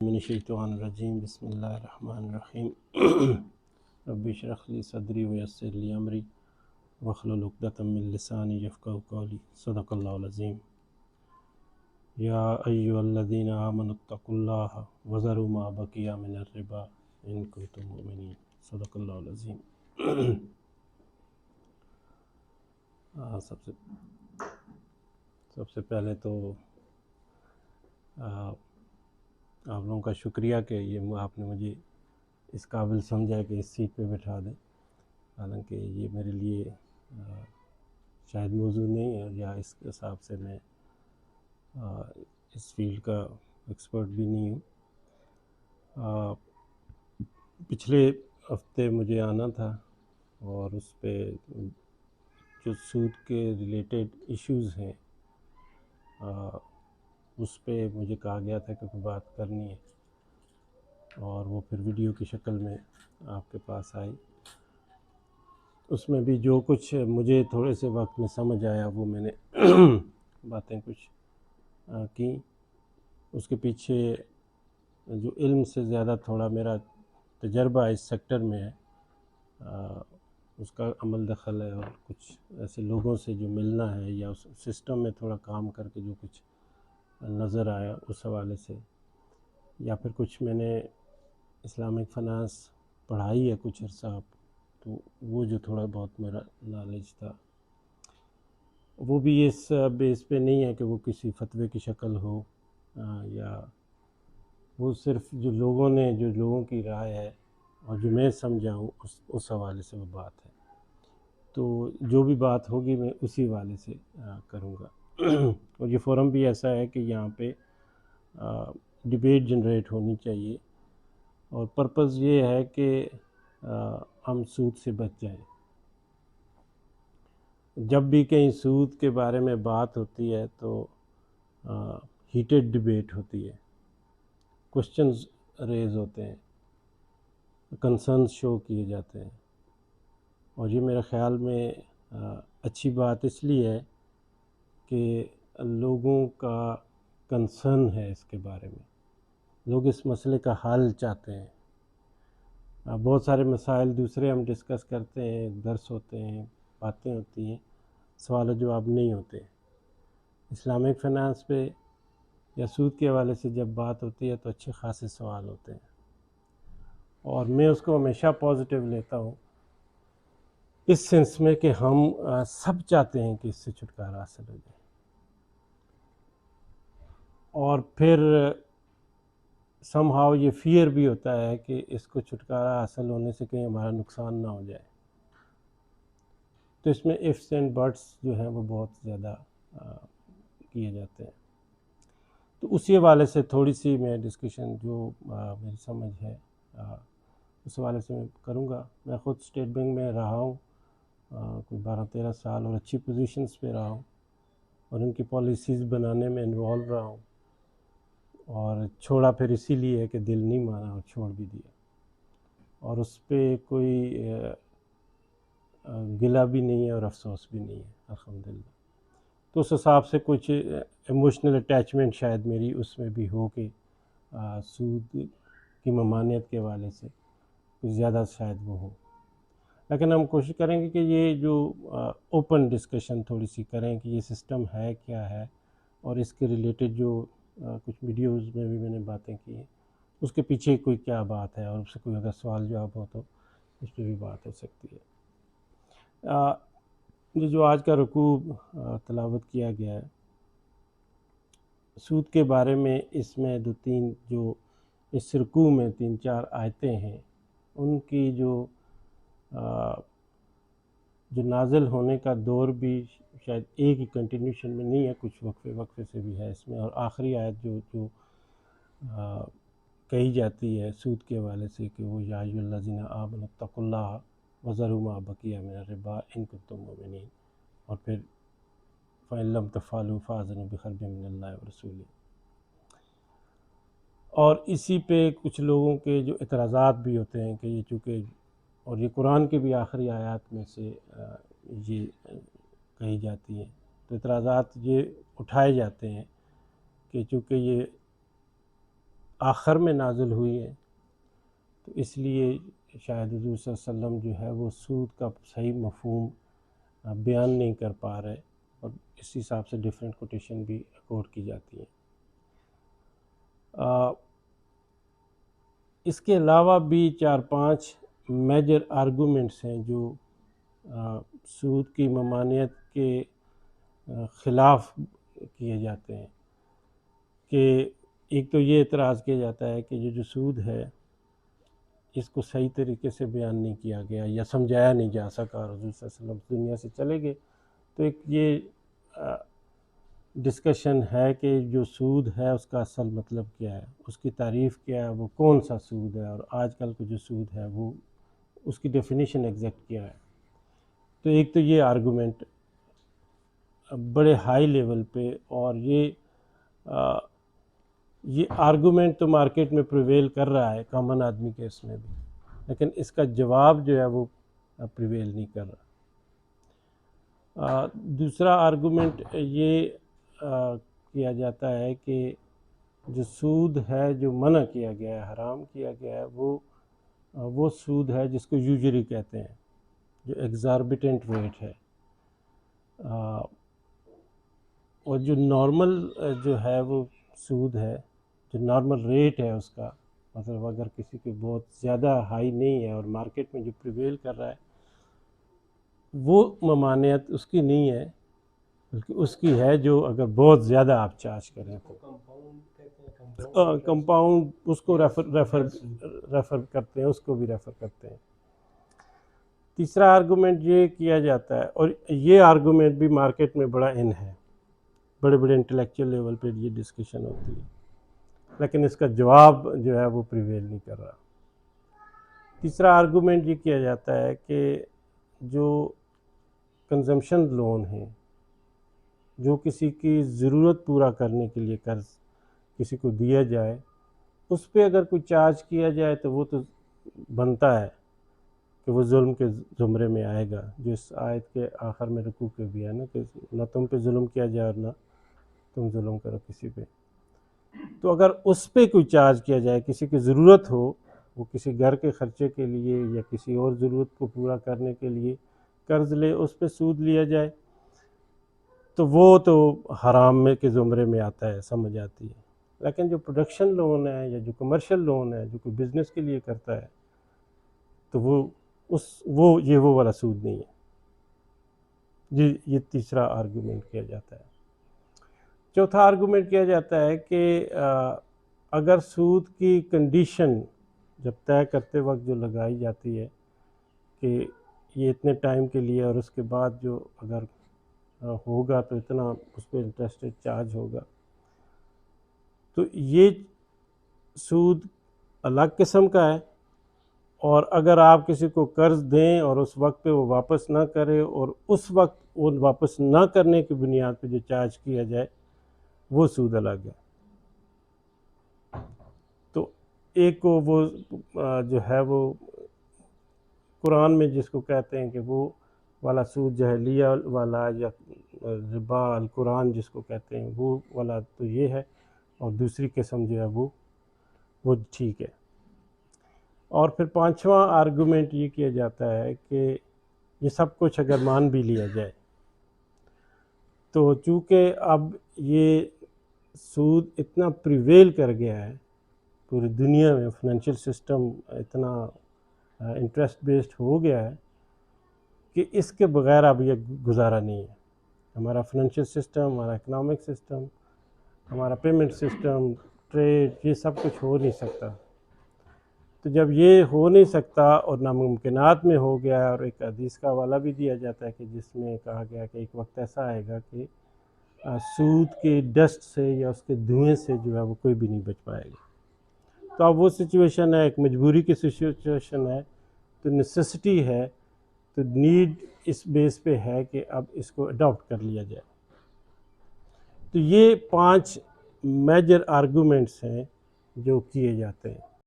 मिनश्शैतानिर्रजीम बिस्मिल्लाहिर्रहमानिर्रहीम रब्बि इश्रह ली सदरी वयस्सिर ली अमरी वहलुल उक़दतम मिन लिसानी यफ़क़हू क़ौली सदक़ल्लाहुल अज़ीम। या अय्युहल्लज़ीना आमनुत्तक़ुल्लाह वज़रू मा बक़िया मिनर रिबा इन कुन्तुम मुमिनीन सदक़ल्लाहुल अज़ीम। सबसे पहले तो आप लोगों का शुक्रिया कि ये आपने मुझे इस काबिल समझा कि इस सीट पे बैठा दें। हालांकि ये मेरे लिए शायद मौजूद नहीं है या इस हिसाब से मैं इस फील्ड का एक्सपर्ट भी नहीं हूँ। पिछले हफ्ते मुझे आना था और उस पे जो सूद के रिलेटेड इश्यूज़ हैं उस पे मुझे कहा गया था कि कोई बात करनी है और वो फिर वीडियो की शक्ल में आपके पास आई। उसमें भी जो कुछ मुझे थोड़े से वक्त में समझ आया वो मैंने बातें कुछ की। उसके पीछे जो इल्म से ज़्यादा थोड़ा मेरा तजर्बा इस सेक्टर में है उसका अमल दखल है और कुछ ऐसे लोगों से जो मिलना है या उस सिस्टम में थोड़ा काम करके जो कुछ नज़र आया उस हवाले से, या फिर कुछ मैंने इस्लामिक फ़ाइनेंस पढ़ाई है कुछ अर्सा, तो वो जो थोड़ा बहुत मेरा नॉलेज था वो भी इस बेस पे नहीं है कि वो किसी फतवे की शक्ल हो या वो सिर्फ जो लोगों की राय है और जो मैं समझा हूँ उस हवाले से वो बात है। तो जो भी बात होगी मैं उसी वाले से करूँगा। और ये फ़ोरम भी ऐसा है कि यहाँ पे डिबेट जनरेट होनी चाहिए और पर्पज़ ये है कि हम सूद से बच जाएं। जब भी कहीं सूद के बारे में बात होती है तो हीटेड डिबेट होती है, क्वेश्चंस रेज होते हैं, कंसर्न्स शो किए जाते हैं और ये मेरे ख़्याल में अच्छी बात इसलिए है कि लोगों का कंसर्न है इसके बारे में, लोग इस मसले का हल चाहते हैं। बहुत सारे मसाइल दूसरे हम डिस्कस करते हैं, दर्स होते हैं, बातें होती हैं, सवाल जवाब नहीं होते। इस्लामिक फ़ाइनेंस पे या सूद के हवाले से जब बात होती है तो अच्छे खासे सवाल होते हैं और मैं उसको हमेशा पॉजिटिव लेता हूँ इस सेंस में कि हम सब चाहते हैं कि इससे छुटकारा हासिल हो जाए और फिर समहाउ ये फियर भी होता है कि इसको छुटकारा हासिल होने से कहीं हमारा नुकसान ना हो जाए। तो इसमें इफ्स एंड बट्स जो हैं वो बहुत ज़्यादा किए जाते हैं। तो उसी हवाले से थोड़ी सी मैं डिस्कशन जो मेरी समझ है उस हवाले से मैं करूँगा। मैं ख़ुद स्टेट बैंक में रहा हूँ कोई 12-13 साल और अच्छी पोजीशंस पे रहा हूँ और उनकी पॉलिसीज़ बनाने में इन्वॉल्व रहा हूँ और छोड़ा फिर इसीलिए है कि दिल नहीं माना और छोड़ भी दिया और उस पर कोई गिला भी नहीं है और अफसोस भी नहीं है अल्हम्दुलिल्लाह। तो उस हिसाब से कुछ इमोशनल अटैचमेंट शायद मेरी उसमें भी हो कि सूद की ममानियत के हवाले से कुछ ज़्यादा शायद वो हो, लेकिन हम कोशिश करेंगे कि ये जो ओपन डिस्कशन थोड़ी सी करें कि ये सिस्टम है क्या है और इसके रिलेटेड जो कुछ वीडियोज़ में भी मैंने बातें की हैं उसके पीछे कोई क्या बात है और उससे कोई अगर सवाल जवाब हो तो इस पर भी बात हो सकती है। ये जो आज का रुकू तलावत किया गया है सूद के बारे में, इसमें 2-3 जो इस रुकू में 3-4 आयतें हैं उनकी जो नाज़िल होने का दौर भी शायद एक ही कंटिन्यूशन में नहीं है, कुछ वक्फे से भी है इसमें। और आखिरी आयत जो कही जाती है सूद के हवाले से कि वो या अय्युहल्लज़ीना आमनुत्तक़ुल्लाह वज़रू मा बक़िया मिनर रिबा इन कुन्तुम मुमिनीन, और फिर फ़इन लम तफ़अलू फ़अज़िनु बिहर्बिन मिनल्लाहि व रसूलिही। और इसी पे कुछ लोगों के जो एतराज़ात भी होते हैं कि ये चूँकि, और ये कुरान के भी आखिरी आयत में से ये कही जाती है, तो एतराज़ात ये उठाए जाते हैं कि चूँकि ये आखिर में नाज़िल हुई हैं, तो इसलिए शायद हुज़ूर सल्लल्लाहु अलैहि वसल्लम जो है वो सूद का सही मफ़हूम बयान नहीं कर पा रहे, और इस हिसाब से डिफरेंट कोटेशन भी अकॉर्ड की जाती हैं। इसके अलावा भी 4-5 मेजर आर्गूमेंट्स हैं जो सूद की ममानियत के ख़िलाफ़ किए जाते हैं। कि एक तो ये एतराज़ किया जाता है कि ये जो सूद है इसको सही तरीके से बयान नहीं किया गया या समझाया नहीं जा सका, और हुज़ूर सल्लल्लाहु अलैहि वसल्लम दुनिया से चले गए। तो एक ये डिस्कशन है कि जो सूद है उसका असल मतलब क्या है, उसकी तारीफ़ क्या है, वो कौन सा सूद है, और आजकल का जो सूद है वो उसकी डेफिनेशन एग्जैक्ट क्या है। तो एक तो ये आर्गूमेंट बड़े हाई लेवल पे, और ये आर्गूमेंट तो मार्केट में प्रिवेल कर रहा है कॉमन आदमी के इसमें भी, लेकिन इसका जवाब जो है वो प्रिवेल नहीं कर रहा। दूसरा आर्गूमेंट ये किया जाता है कि जो सूद है जो मना किया गया है, हराम किया गया है, वो सूद है जिसको यूजरी कहते हैं, जो एग्ज़ॉर्बिटेंट रेट है। और जो नॉर्मल जो है वो सूद है, जो नॉर्मल रेट है उसका, मतलब अगर किसी की बहुत ज़्यादा हाई नहीं है और मार्केट में जो प्रिवेल कर रहा है वो ममानियत उसकी नहीं है, बल्कि उसकी है जो अगर बहुत ज़्यादा आप चार्ज करें तो कंपाउंड उसको रेफ़र करते हैं, उसको भी रेफ़र करते हैं। तीसरा आर्गूमेंट ये किया जाता है, और ये आर्गूमेंट भी मार्केट में बड़ा इन है, बड़े बड़े इंटेलेक्चुअल लेवल पे ये डिस्कशन होती है, लेकिन इसका जवाब जो है वो प्रिवेल नहीं कर रहा। तीसरा आर्गूमेंट ये किया जाता है कि जो कंजम्पशन लोन है, जो किसी की ज़रूरत पूरा करने के लिए कर्ज किसी को दिया जाए, उस पर अगर कोई चार्ज किया जाए तो वो तो बनता है कि वो जुल्म के ज़ुमरे में आएगा, जो इस आयत के आखिर में रुकू के भी है ना, कि ना तुम पे जुल्म किया जाए और ना तुम जुल्म करो किसी पे। तो अगर उस पर कोई चार्ज किया जाए, किसी की ज़रूरत हो, वो किसी घर के ख़र्चे के लिए या किसी और ज़रूरत को पूरा करने के लिए कर्ज़ ले, उस पर सूद लिया जाए, तो वो तो हराम में के ज़ुमरे में आता है, समझ आती है। लेकिन जो प्रोडक्शन लोन है या जो कमर्शियल लोन है, जो कोई बिज़नेस के लिए करता है, तो वो वाला सूद नहीं है। ये तीसरा आर्गूमेंट किया जाता है। चौथा आर्गूमेंट किया जाता है कि अगर सूद की कंडीशन जब तय करते वक्त जो लगाई जाती है कि ये इतने टाइम के लिए और उसके बाद जो अगर होगा तो इतना उस पर इंटरेस्ट रेट चार्ज होगा, तो ये सूद अलग किस्म का है। और अगर आप किसी को कर्ज़ दें और उस वक्त पे वो वापस ना करे, और उस वक्त वो वापस ना करने की बुनियाद पे जो चार्ज किया जाए, वो सूद अलग है। तो एक को वो जो है वो कुरान में जिसको कहते हैं कि वो वाला सूद जहलिया वाला या रिबा अल कुरान जिसको कहते हैं, वो वाला तो ये है, और दूसरी किस्म जो है वो ठीक है। और फिर पांचवा आर्गूमेंट ये किया जाता है कि ये सब कुछ अगर मान भी लिया जाए, तो चूँकि अब ये सूद इतना प्रिवेल कर गया है पूरी दुनिया में, फाइनेंशियल सिस्टम इतना इंटरेस्ट बेस्ड हो गया है कि इसके बगैर अब ये गुजारा नहीं है। हमारा फाइनेंशियल सिस्टम, हमारा इकोनॉमिक सिस्टम, हमारा पेमेंट सिस्टम, ट्रेड, ये सब कुछ हो नहीं सकता। तो जब ये हो नहीं सकता और नामुमकिनात में हो गया, और एक हदीस का हवाला भी दिया जाता है कि जिसमें कहा गया कि एक वक्त ऐसा आएगा कि सूद के डस्ट से या उसके धुएं से जो है वो कोई भी नहीं बच पाएगा। तो अब वो सिचुएशन है, एक मजबूरी की सिचुएशन है, तो नेसेसिटी है, तो नीड इस बेस पे है कि अब इसको अडॉप्ट कर लिया जाए। तो ये 5 मेजर आर्गूमेंट्स हैं जो किए जाते हैं।